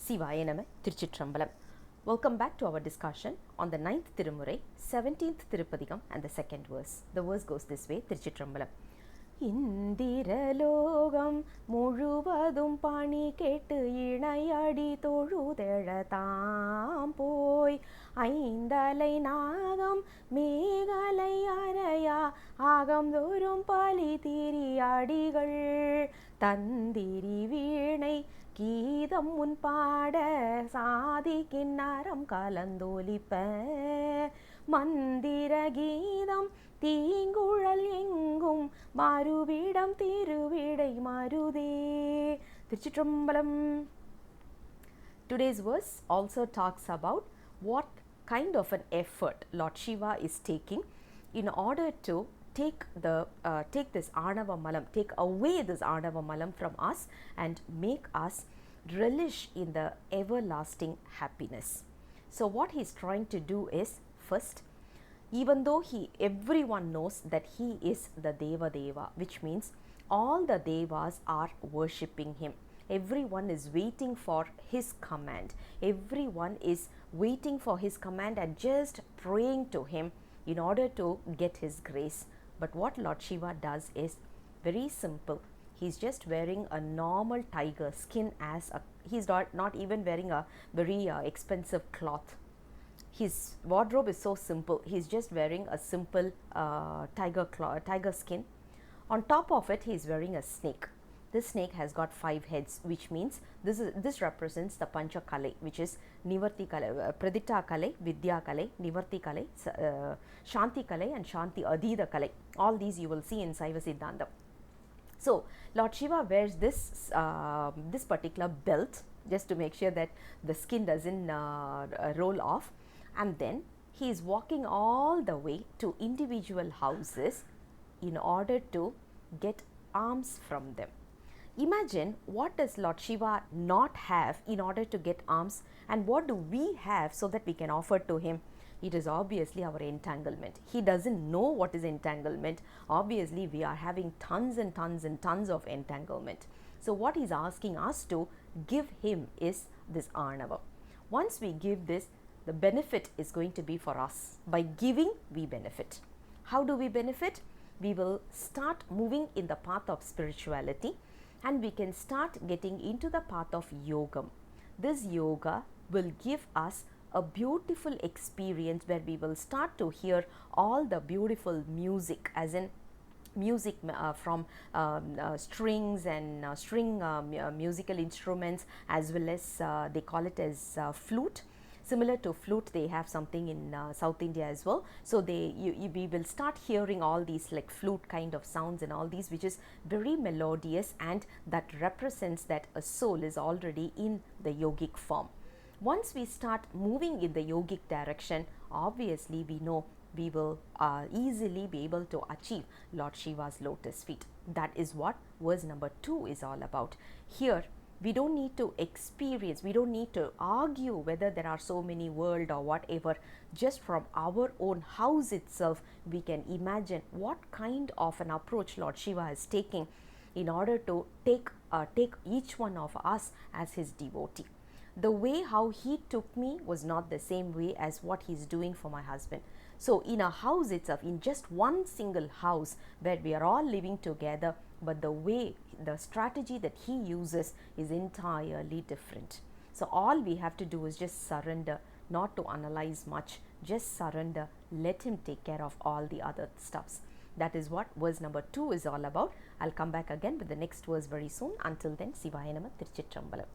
Sivaya Nama Tiruchitrambalam. Welcome back to our discussion on the 9th Tirumurai, 17th Tirupathikam and the second verse. The verse goes this way, Tiruchitrambalam. indhira logam முழுவதும் பணி கேட்டு இணையடி தொழுதெழதாம் போய் ஐந்தலை நாகம் மேகலை அறையா ஆகம் தோறும் பலி திரி அடிகள் தந்திரி வீணை கீதம் முன் பாட சாதி கிண்ணறம் கலந்தோலிப்ப மந்திர கீதம் தீங்குழல் எங்கும் மறுவிடம் திருவிடை மருதே. திருச்சிற்றம்பலம். Today's verse also talks about what kind of an effort Lord Shiva is taking in order to take this Anava Malam, take away this Anava Malam from us and make us relish in the everlasting happiness. So what he is trying to do is, first, even though everyone knows that he is the Deva Deva, which means all the Devas are worshipping him. Everyone is waiting for his command. Everyone is waiting for his command and just praying to him in order to get his grace. But what Lord Shiva does is very simple. He's just wearing a normal tiger skin he's not even wearing a very expensive cloth. His wardrobe is so simple. He's just wearing a simple tiger skin. On top of it, he's wearing a snake. This snake has got 5 heads, which means this represents the Pancha Kalai, which is Nivarti Kalai, Pradita Kalai, Vidya Kalai, Nivarti Kalai, Shanti Kalai and Shanti Adhida Kalai. All these you will see in Saiva Siddhanta. So Lord Shiva wears this particular belt just to make sure that the skin doesn't roll off, and then he is walking all the way to individual houses in order to get alms from them. Imagine, what does Lord Shiva not have in order to get alms, and what do we have so that we can offer to him? It is obviously our entanglement. He doesn't know what is entanglement. Obviously, we are having tons and tons and tons of entanglement. So what he's asking us to give him is this Anava. Once we give this, the benefit is going to be for us. By giving, we benefit. How do we benefit? We will start moving in the path of spirituality, and we can start getting into the path of yogam. This yoga will give us a beautiful experience where we will start to hear all the beautiful music, as in music from strings and musical instruments, as well as they call it as flute. Similar to flute, they have something in South India as well. So we will start hearing all these like flute kind of sounds and all these, which is very melodious, and that represents that a soul is already in the yogic form. Once we start moving in the yogic direction, obviously we know we will easily be able to achieve Lord Shiva's lotus feet. That is what verse number 2 is all about. Here we don't need to experience, we don't need to argue whether there are so many world or whatever. Just from our own house itself, we can imagine what kind of an approach Lord Shiva is taking in order to take each one of us as his devotee. The way how he took me was not the same way as what he's doing for my husband. So in a house itself, in just one single house where we are all living together, but the way, the strategy that he uses is entirely different. So all we have to do is just surrender, not to analyze much, just surrender, let him take care of all the other stuffs. That is what verse number 2 is all about. I'll come back again with the next verse very soon. Until then, Sivaya Nama Tiruchitrambalam.